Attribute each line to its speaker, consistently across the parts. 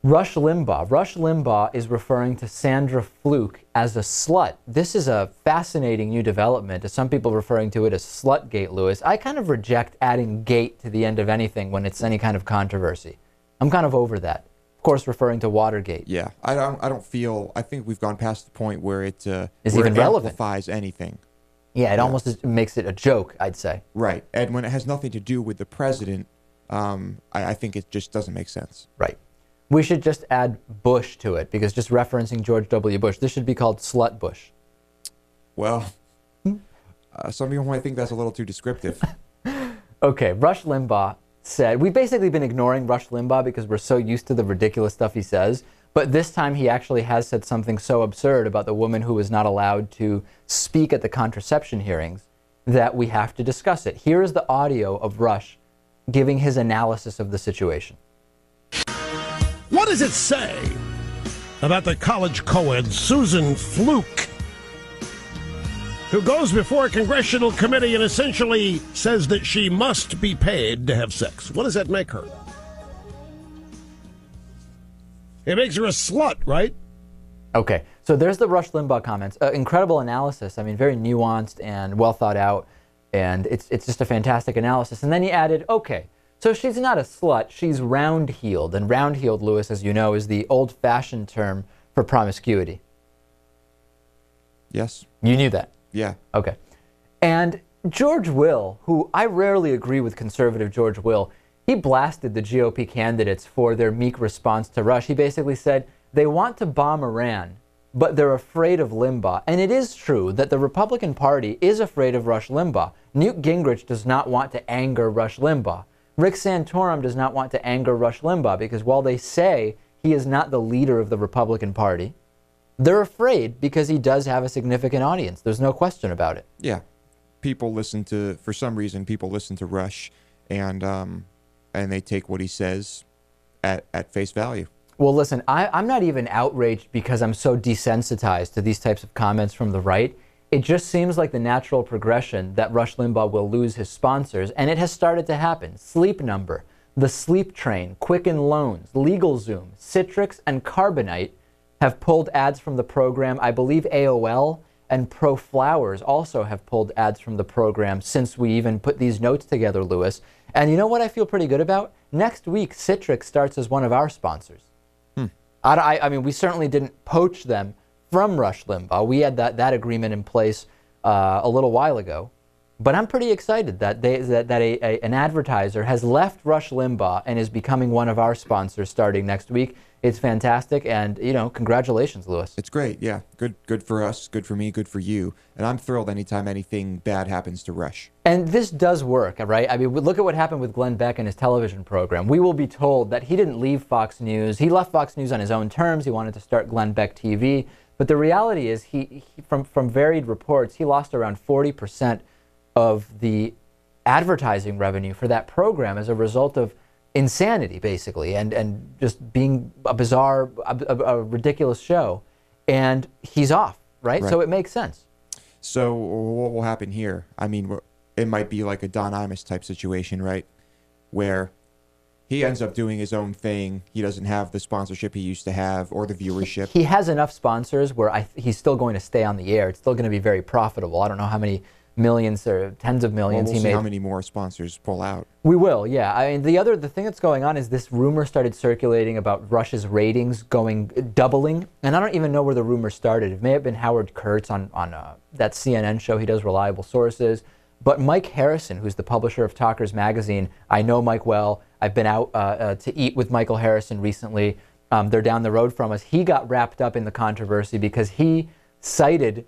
Speaker 1: Rush Limbaugh is referring to Sandra Fluke as a slut. This is a fascinating new development. Some people referring to it as Slutgate, Lewis. I kind of reject adding gate to the end of anything when it's any kind of controversy. I'm kind of over that. Of course, referring to Watergate.
Speaker 2: Yeah, I don't feel. I think we've gone past the point where it
Speaker 1: is even relevant.
Speaker 2: Amplifies anything.
Speaker 1: Yeah, it almost makes it a joke, I'd say.
Speaker 2: Right, and when it has nothing to do with the president, I think it just doesn't make sense.
Speaker 1: Right. We should just add Bush to it, because just referencing George W. Bush, this should be called Slut Bush.
Speaker 2: Well, some people might think that's a little too descriptive.
Speaker 1: Okay, Rush Limbaugh said, we've basically been ignoring Rush Limbaugh because we're so used to the ridiculous stuff he says, but this time he actually has said something so absurd about the woman who was not allowed to speak at the contraception hearings that we have to discuss it. Here is the audio of Rush giving his analysis of the situation.
Speaker 3: What does it say about the college co-ed Susan Fluke, who goes before a congressional committee and essentially says that she must be paid to have sex? What does that make her? It makes her a slut, right?
Speaker 1: Okay, so there's the Rush Limbaugh comments. Incredible analysis. I mean, very nuanced and well thought out, and it's just a fantastic analysis. And then he added, okay, so she's not a slut, she's round-heeled. And round-heeled, Lewis, as you know, is the old-fashioned term for promiscuity.
Speaker 2: Yes.
Speaker 1: You knew that?
Speaker 2: Yeah.
Speaker 1: Okay. And George Will, who I rarely agree with conservative George Will, he blasted the GOP candidates for their meek response to Rush. He basically said they want to bomb Iran, but they're afraid of Limbaugh. And it is true that the Republican Party is afraid of Rush Limbaugh. Newt Gingrich does not want to anger Rush Limbaugh. Rick Santorum does not want to anger Rush Limbaugh because while they say he is not the leader of the Republican Party, they're afraid because he does have a significant audience. There's no question about it.
Speaker 2: Yeah. People listen to, for some reason, people listen to Rush and they take what he says at face value.
Speaker 1: Well, listen, I'm not even outraged because I'm so desensitized to these types of comments from the right. It just seems like the natural progression that Rush Limbaugh will lose his sponsors, and it has started to happen. Sleep Number, The Sleep Train, Quicken Loans, LegalZoom, Citrix, and Carbonite have pulled ads from the program. I believe AOL and Pro Flowers also have pulled ads from the program since we even put these notes together, Lewis. And you know what I feel pretty good about? Next week, Citrix starts as one of our sponsors. I mean, we certainly didn't poach them from Rush Limbaugh. We had that agreement in place a little while ago. But I'm pretty excited that an advertiser has left Rush Limbaugh and is becoming one of our sponsors starting next week. It's fantastic, and, you know, congratulations, Lewis.
Speaker 2: It's great, yeah. Good for us, good for me, good for you. And I'm thrilled anytime anything bad happens to Rush.
Speaker 1: And this does work, right? I mean, look at what happened with Glenn Beck and his television program. We will be told that he didn't leave Fox News. He left Fox News on his own terms. He wanted to start Glenn Beck TV. But the reality is, he from varied reports, he lost around 40% of the advertising revenue for that program as a result of insanity, basically, and just being a bizarre, a ridiculous show. And he's off, right? So it makes sense.
Speaker 2: So what will happen here? I mean, it might be like a Don Imus type situation, right? Where he ends up doing his own thing. He doesn't have the sponsorship he used to have or the viewership.
Speaker 1: He has enough sponsors where he's still going to stay on the air. It's still going to be very profitable. I don't know how many millions or tens of millions
Speaker 2: we'll
Speaker 1: he made.
Speaker 2: See how many more sponsors pull out.
Speaker 1: We will, yeah. I mean, the thing that's going on is this rumor started circulating about Rush's ratings doubling, and I don't even know where the rumor started. It may have been Howard Kurtz on that CNN show he does, Reliable Sources. But Mike Harrison, who's the publisher of Talkers Magazine, I know Mike well. I've been out to eat with Michael Harrison recently. They're down the road from us. He got wrapped up in the controversy because he said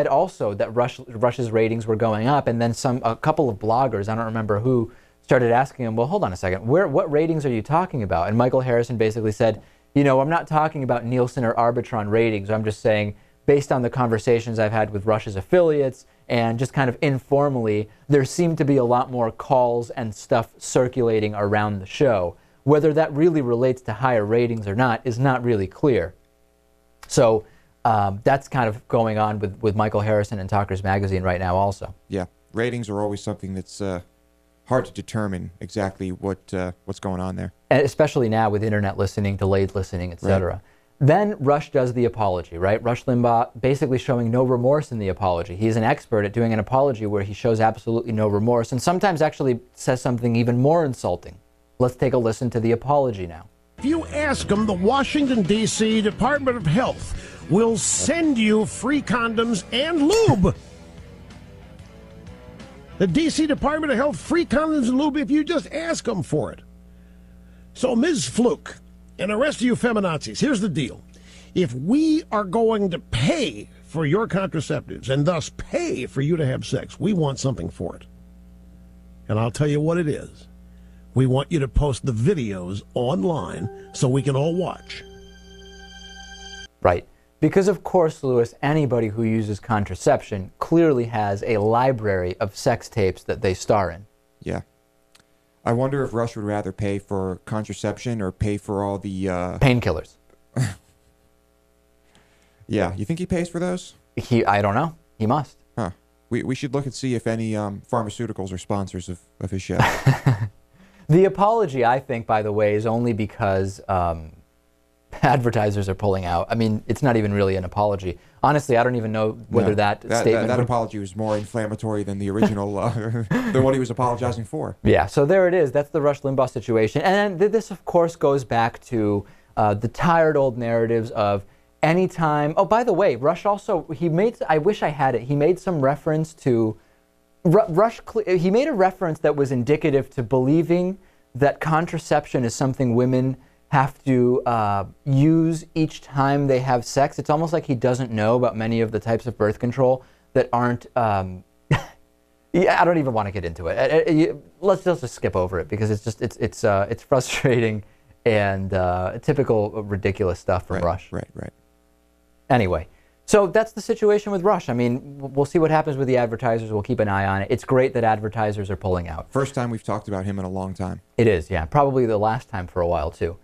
Speaker 1: also that Rush's ratings were going up, and then a couple of bloggers, I don't remember who, started asking him, well, hold on a second, what ratings are you talking about? And Michael Harrison basically said, you know, I'm not talking about Nielsen or Arbitron ratings. I'm just saying, based on the conversations I've had with Rush's affiliates and just kind of informally, there seemed to be a lot more calls and stuff circulating around the show. Whether that really relates to higher ratings or not is not really clear. So that's kind of going on with Michael Harrison and Talkers Magazine right now also.
Speaker 2: Yeah, ratings are always something that's hard to determine exactly what's going on there.
Speaker 1: And especially now with internet listening, delayed listening, etc. Right. Then Rush does the apology, right? Rush Limbaugh basically showing no remorse in the apology. He's an expert at doing an apology where he shows absolutely no remorse and sometimes actually says something even more insulting. Let's take a listen to the apology now.
Speaker 3: If you ask them, the Washington, D.C. Department of Health will send you free condoms and lube. The D.C. Department of Health, free condoms and lube if you just ask them for it. So, Ms. Fluke, and the rest of you feminazis, here's the deal. If we are going to pay for your contraceptives and thus pay for you to have sex, we want something for it. And I'll tell you what it is. We want you to post the videos online so we can all watch.
Speaker 1: Right. Because, of course, Lewis, anybody who uses contraception clearly has a library of sex tapes that they star in.
Speaker 2: Yeah. I wonder if Rush would rather pay for contraception or pay for all the...
Speaker 1: painkillers.
Speaker 2: Yeah. You think he pays for those?
Speaker 1: I don't know. He must.
Speaker 2: Huh. We should look and see if any pharmaceuticals are sponsors of his show.
Speaker 1: The apology, I think, by the way, is only because... advertisers are pulling out. I mean, it's not even really an apology. Honestly, I don't even know whether that statement...
Speaker 2: That apology was more inflammatory than the original, the one he was apologizing for.
Speaker 1: Yeah, so there it is. That's the Rush Limbaugh situation. And this, of course, goes back to the tired old narratives of any time... Oh, by the way, Rush also... I wish I had it. He made some reference to... He made a reference that was indicative to believing that contraception is something women have to use each time they have sex. It's almost like he doesn't know about many of the types of birth control that aren't... yeah, I don't even want to get into it. Let's just skip over it because it's frustrating and typical ridiculous stuff from Rush.
Speaker 2: Right.
Speaker 1: Anyway, so that's the situation with Rush. I mean, we'll see what happens with the advertisers. We'll keep an eye on it. It's great that advertisers are pulling out.
Speaker 2: First time we've talked about him in a long time.
Speaker 1: It is, yeah. Probably the last time for a while, too.